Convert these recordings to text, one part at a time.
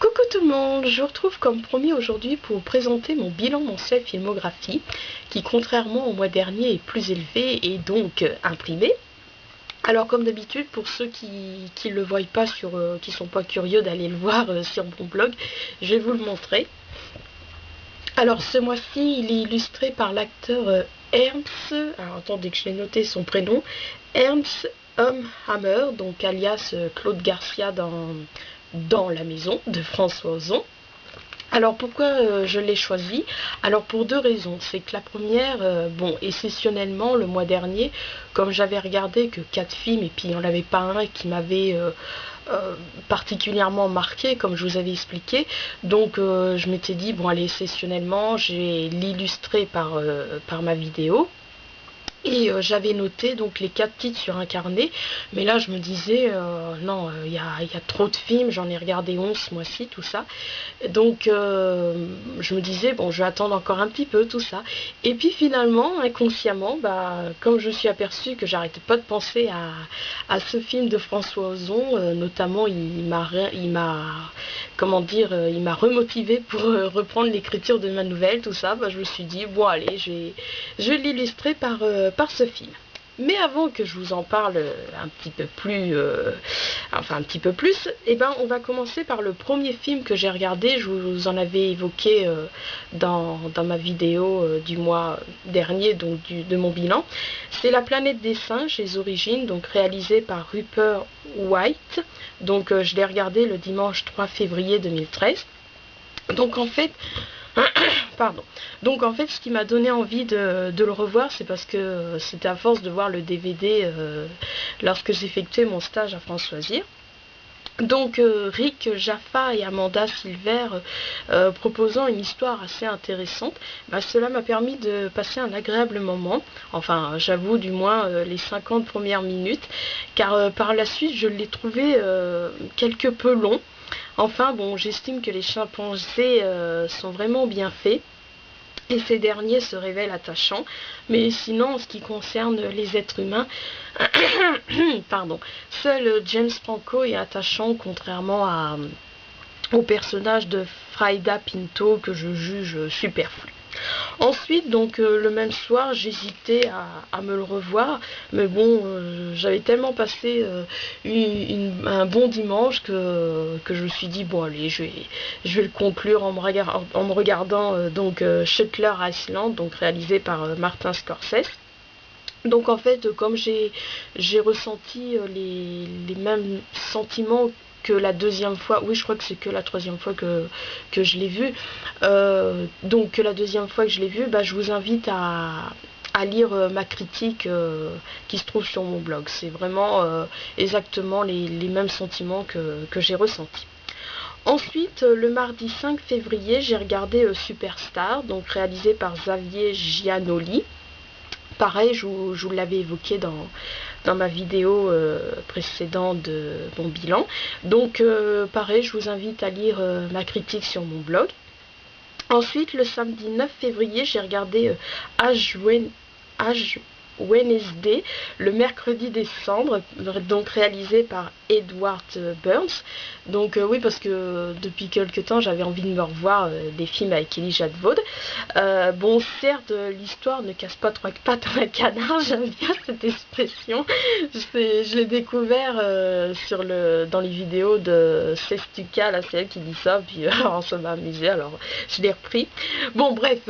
Coucou tout le monde, je vous retrouve comme promis aujourd'hui pour vous présenter mon bilan mensuel filmographie qui contrairement au mois dernier est plus élevé et donc imprimé. Alors comme d'habitude pour ceux qui ne le voient pas qui sont pas curieux d'aller le voir sur mon blog, je vais vous le montrer. Alors ce mois-ci il est illustré par l'acteur Ernst, alors attendez que je l'ai noté son prénom, Ernst Hammer, donc alias Claude Garcia dans La Maison de François Ozon. Alors pourquoi je l'ai choisi? Alors pour deux raisons. C'est que la première, bon, exceptionnellement le mois dernier, comme j'avais regardé que 4 films et puis il n'y en avait pas un qui m'avait particulièrement marqué, comme je vous avais expliqué, donc je m'étais dit, bon allez, exceptionnellement, j'ai l'illustré par ma vidéo. Et j'avais noté donc les 4 titres sur un carnet, mais là je me disais non, il y a trop de films, j'en ai regardé 11 ce mois-ci, tout ça, donc je me disais bon, je vais attendre encore un petit peu tout ça, et puis finalement inconsciemment, comme je me suis aperçue que j'arrêtais pas de penser à ce film de François Ozon, notamment il m'a comment dire, il m'a remotivé pour reprendre l'écriture de ma nouvelle, tout ça, je me suis dit bon allez, je vais l'illustrer par ce film. Mais avant que je vous en parle un petit peu plus, on va commencer par le premier film que j'ai regardé. Je vous en avais évoqué dans ma vidéo du mois dernier, donc de mon bilan. C'est La planète des singes, les origines, donc réalisé par Rupert White. Donc je l'ai regardé le dimanche 3 février 2013. Donc en fait, pardon. Donc en fait, ce qui m'a donné envie de le revoir, c'est parce que c'était à force de voir le DVD lorsque j'effectuais mon stage à France Loisirs. Donc Rick Jaffa et Amanda Silver proposant une histoire assez intéressante, cela m'a permis de passer un agréable moment, enfin j'avoue du moins les 50 premières minutes, car par la suite je l'ai trouvé quelque peu long. Enfin bon, j'estime que les chimpanzés sont vraiment bien faits et ces derniers se révèlent attachants, mais sinon en ce qui concerne les êtres humains, pardon, seul James Franco est attachant contrairement au personnage de Frida Pinto que je juge superflu. Ensuite, donc le même soir, j'hésitais à me le revoir, mais bon, j'avais tellement passé un bon dimanche que je me suis dit, bon allez, je vais le conclure en me regardant Shutter Island, donc réalisé par Martin Scorsese. Donc en fait, comme j'ai ressenti les mêmes sentiments que la deuxième fois, oui je crois que c'est que la troisième fois que je l'ai vu, donc que la deuxième fois que je l'ai vu, je vous invite à lire ma critique qui se trouve sur mon blog. C'est vraiment exactement les mêmes sentiments que j'ai ressentis. Ensuite, le mardi 5 février, j'ai regardé Superstar, donc réalisé par Xavier Giannoli. Pareil, je vous l'avais évoqué dans ma vidéo précédente de mon bilan. Donc pareil, je vous invite à lire ma critique sur mon blog. Ensuite, le samedi 9 février, j'ai regardé Ash Wednesday, le mercredi décembre, donc réalisé par Edward Burns. Donc oui, parce que depuis quelques temps j'avais envie de me revoir des films avec Elijah Wood. Bon, certes l'histoire ne casse pas trois pattes à un canard, j'aime bien cette expression. Je l'ai découvert dans les vidéos de Sestuka, là c'est elle qui dit ça, puis ça m'a amusé, alors je l'ai repris. Bon bref,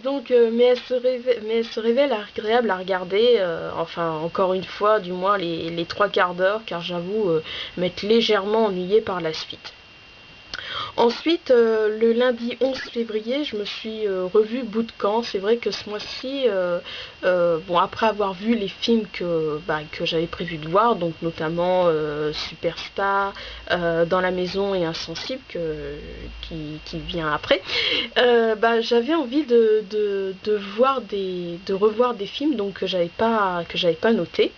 donc mais elle se révèle agréable à regarder. Enfin encore une fois du moins les 3 quarts d'heure, car j'avoue m'être légèrement ennuyée par la suite. Ensuite, le lundi 11 février, je me suis revu Bout de Camp. C'est vrai que ce mois-ci, bon, après avoir vu les films que j'avais prévu de voir, donc notamment Superstar, Dans la maison et Insensible qui vient après, j'avais envie de revoir des films donc que j'avais pas noté.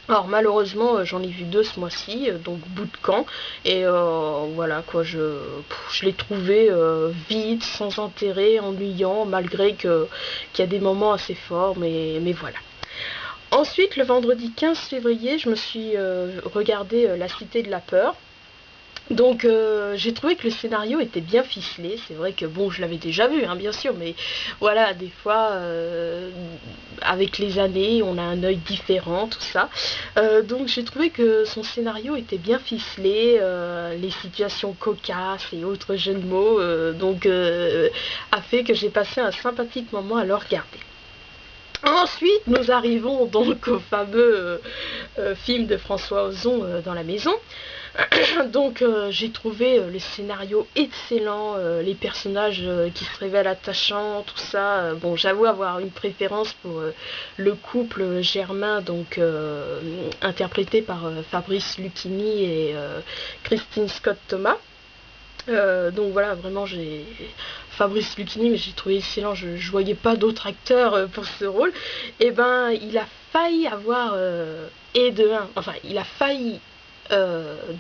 Alors malheureusement j'en ai vu 2 ce mois-ci, donc Bout de Camp, et voilà quoi, je l'ai trouvé vide, sans intérêt, ennuyant, malgré qu'il y a des moments assez forts, mais voilà. Ensuite, le vendredi 15 février, je me suis regardé La Cité de la Peur. Donc j'ai trouvé que le scénario était bien ficelé. C'est vrai que bon, je l'avais déjà vu, hein, bien sûr, mais voilà, des fois, avec les années, on a un œil différent, tout ça. Donc j'ai trouvé que son scénario était bien ficelé, les situations cocasses et autres jeux de mots, a fait que j'ai passé un sympathique moment à le regarder. Ensuite, nous arrivons donc au fameux film de François Ozon, Dans la maison. Donc j'ai trouvé le scénario excellent, les personnages qui se révèlent attachants, tout ça. Bon, j'avoue avoir une préférence pour le couple Germain, donc interprété par Fabrice Lucchini et Christine Scott Thomas. Donc voilà, vraiment j'ai Fabrice Lucchini, mais j'ai trouvé excellent, je ne voyais pas d'autres acteurs pour ce rôle. Et ben il a failli avoir et de un, enfin il a failli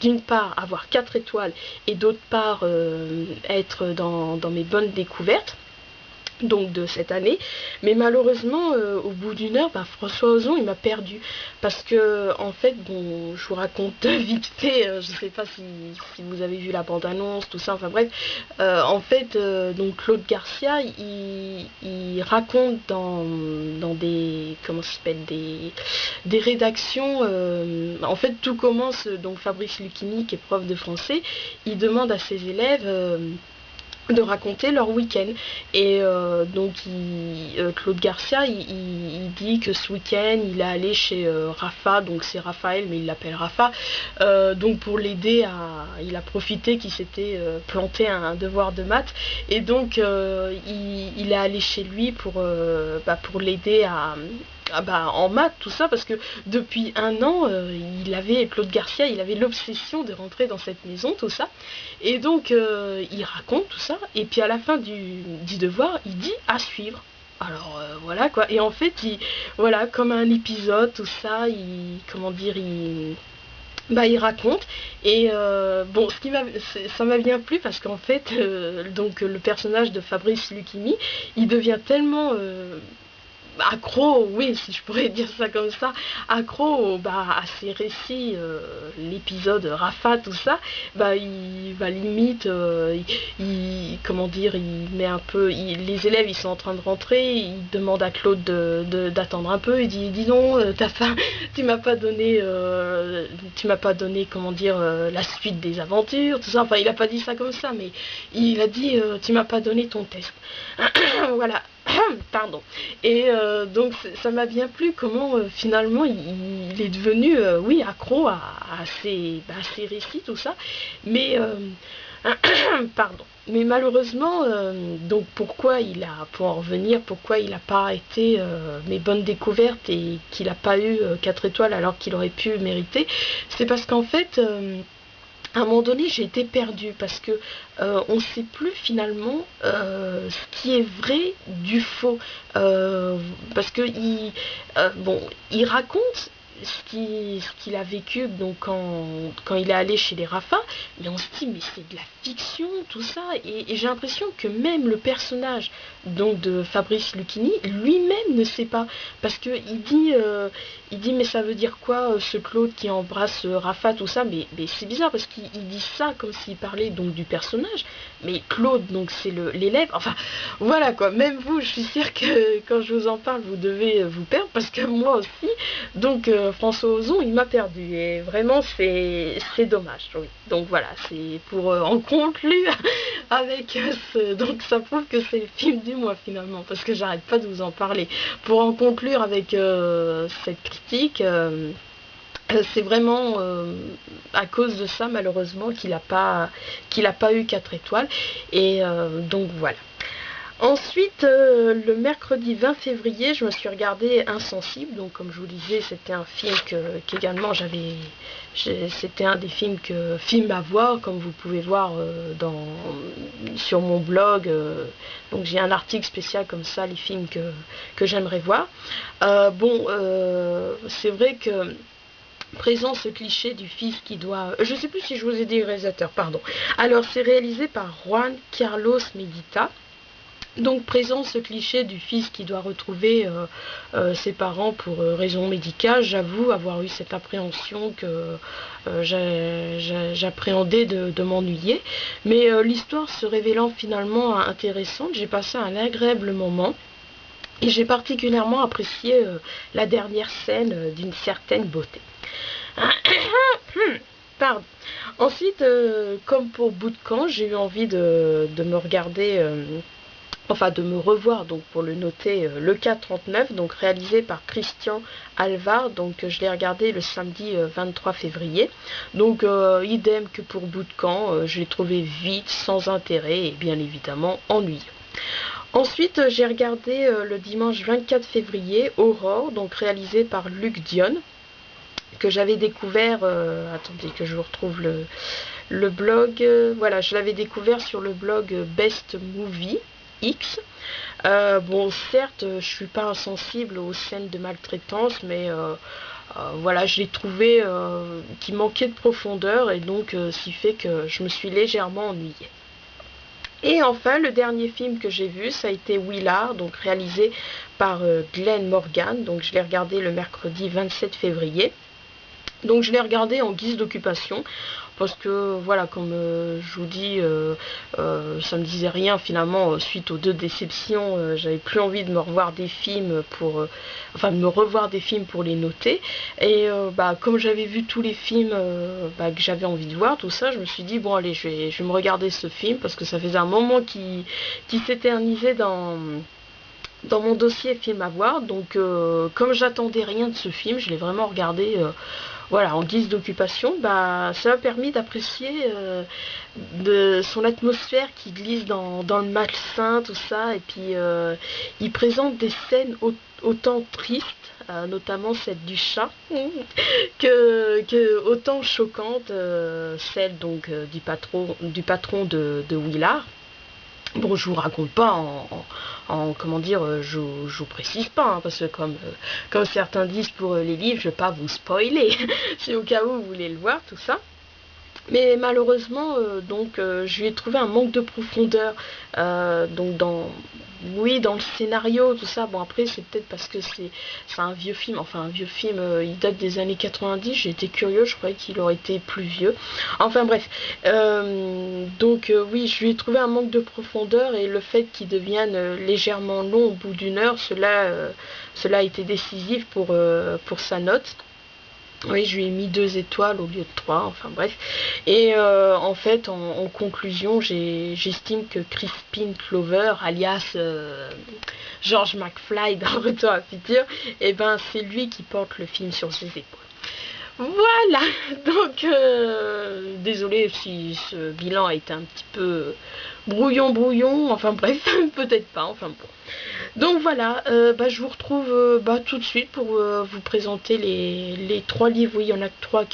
d'une part avoir 4 étoiles et d'autre part être dans mes bonnes découvertes donc de cette année, mais malheureusement au bout d'une heure, François Ozon il m'a perdu parce que en fait, bon, je vous raconte vite fait, je sais pas si vous avez vu la bande annonce, tout ça, enfin bref, en fait donc Claude Garcia il raconte dans des, comment ça s'appelle, des rédactions, en fait tout commence, donc Fabrice Lucchini qui est prof de français, il demande à ses élèves de raconter leur week-end. Et Claude Garcia, il dit que ce week-end, il est allé chez Rafa, donc c'est Raphaël, mais il l'appelle Rafa, donc pour l'aider à... Il a profité qu'il s'était planté un devoir de maths, et donc il est allé chez lui pour l'aider à... en maths, tout ça, parce que depuis un an, Claude Garcia, il avait l'obsession de rentrer dans cette maison, tout ça, et donc il raconte tout ça, et puis à la fin du devoir, il dit à suivre. Alors voilà quoi, et en fait, voilà, comme un épisode, tout ça, il raconte, et bon, ça m'a bien plu parce qu'en fait, donc le personnage de Fabrice Lucchini, il devient tellement accro, oui, si je pourrais dire ça comme ça, accro à ces récits, l'épisode Rafa, tout ça, il va limite, comment dire, il met un peu, les élèves ils sont en train de rentrer, il demande à Claude d'attendre un peu, il dit, dis donc, ta femme, tu m'as pas donné, comment dire, la suite des aventures, tout ça, enfin il a pas dit ça comme ça, mais il a dit, tu m'as pas donné ton test. Voilà. Pardon. Et donc ça m'a bien plu comment finalement il est devenu oui, accro à ces récits, tout ça, mais pardon. Mais malheureusement, donc pour en revenir, pourquoi il n'a pas été mes bonnes découvertes et qu'il n'a pas eu 4 étoiles alors qu'il aurait pu mériter, c'est parce qu'en fait à un moment donné, j'ai été perdue parce que on ne sait plus finalement ce qui est vrai du faux. Parce que il raconte ce qu'il a vécu donc quand il est allé chez les Rafa, mais on se dit mais c'est de la fiction tout ça, et j'ai l'impression que même le personnage donc de Fabrice Lucchini lui-même ne sait pas, parce que il dit mais ça veut dire quoi ce Claude qui embrasse Rafa, tout ça, mais c'est bizarre parce qu'il dit ça comme s'il parlait donc du personnage, mais Claude donc c'est l'élève, enfin voilà quoi, même vous je suis sûre que quand je vous en parle vous devez vous perdre parce que moi aussi, donc François Ozon il m'a perdu, et vraiment c'est dommage, oui. Donc voilà, c'est pour en conclure avec donc ça prouve que c'est le film du mois finalement, parce que j'arrête pas de vous en parler. Pour en conclure avec cette critique, c'est vraiment à cause de ça malheureusement qu'il a pas eu 4 étoiles, et donc voilà. Ensuite, le mercredi 20 février, je me suis regardé Insensible. Donc, comme je vous disais, c'était un film qu'également c'était un des films à voir, comme vous pouvez voir sur mon blog. Donc, j'ai un article spécial comme ça, les films que j'aimerais voir. C'est vrai que présent ce cliché du fils qui doit... Je sais plus si je vous ai dit le réalisateur, pardon. Alors, c'est réalisé par Juan Carlos Medita. Donc présent ce cliché du fils qui doit retrouver ses parents pour raison médicale, j'avoue avoir eu cette appréhension que j'appréhendais de m'ennuyer. Mais l'histoire se révélant finalement intéressante, j'ai passé un agréable moment. Et j'ai particulièrement apprécié la dernière scène d'une certaine beauté. Pardon. Ensuite, comme pour Bout de Camp, j'ai eu envie de me regarder... enfin de me revoir, donc pour le noter, le K39, donc réalisé par Christian Alvar, donc je l'ai regardé le samedi 23 février, donc idem que pour Bout de Camp, je l'ai trouvé vite, sans intérêt et bien évidemment ennuyeux. Ensuite, j'ai regardé le dimanche 24 février Aurore, donc réalisé par Luc Dion, que j'avais découvert, attendez que je vous retrouve le blog, voilà, je l'avais découvert sur le blog Best Movie X. Bon, certes, je suis pas insensible aux scènes de maltraitance, mais voilà, je l'ai trouvé qui manquait de profondeur et donc ce qui fait que je me suis légèrement ennuyée. Et enfin, le dernier film que j'ai vu, ça a été Willard, donc réalisé par Glenn Morgan. Donc je l'ai regardé le mercredi 27 février. Donc je l'ai regardé en guise d'occupation parce que voilà, comme je vous dis, ça me disait rien finalement suite aux 2 déceptions. J'avais plus envie de me revoir des films pour, enfin de me revoir des films pour les noter. Et comme j'avais vu tous les films que j'avais envie de voir, tout ça, je me suis dit bon allez, je vais me regarder ce film parce que ça faisait un moment qui s'éternisait dans mon dossier film à voir. Donc comme j'attendais rien de ce film, je l'ai vraiment regardé voilà, en guise d'occupation. Ça m'a permis d'apprécier de son atmosphère qui glisse dans le malsain, tout ça. Et puis il présente des scènes autant tristes, notamment celle du chat, que autant choquante, celle donc du patron de Willard. Bon, je vous raconte pas comment dire, je vous précise pas, hein, parce que comme certains disent pour les livres, je vais pas vous spoiler, c'est au cas où vous voulez le voir, tout ça. Mais malheureusement, je lui ai trouvé un manque de profondeur, donc dans le scénario, tout ça. Bon, après, c'est peut-être parce que c'est un vieux film, enfin un vieux film, il date des années 90, j'ai été curieux, je croyais qu'il aurait été plus vieux. Enfin bref, oui, je lui ai trouvé un manque de profondeur et le fait qu'il devienne légèrement long au bout d'une heure, cela a été décisif pour sa note. Oui, je lui ai mis 2 étoiles au lieu de 3, enfin bref. Et en fait, en conclusion, j'estime que Crispin Glover, alias George McFly dans Retour à la futur, c'est lui qui porte le film sur ses épaules. Voilà, donc désolé si ce bilan a été un petit peu brouillon, enfin bref, peut-être pas, enfin bon. Donc voilà, je vous retrouve tout de suite pour vous présenter les 3 livres. Oui, il y en a que 3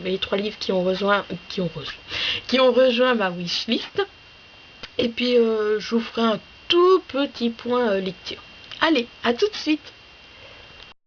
les 3 livres qui ont rejoint ma wishlist. Et puis je vous ferai un tout petit point lecture. Allez, à tout de suite.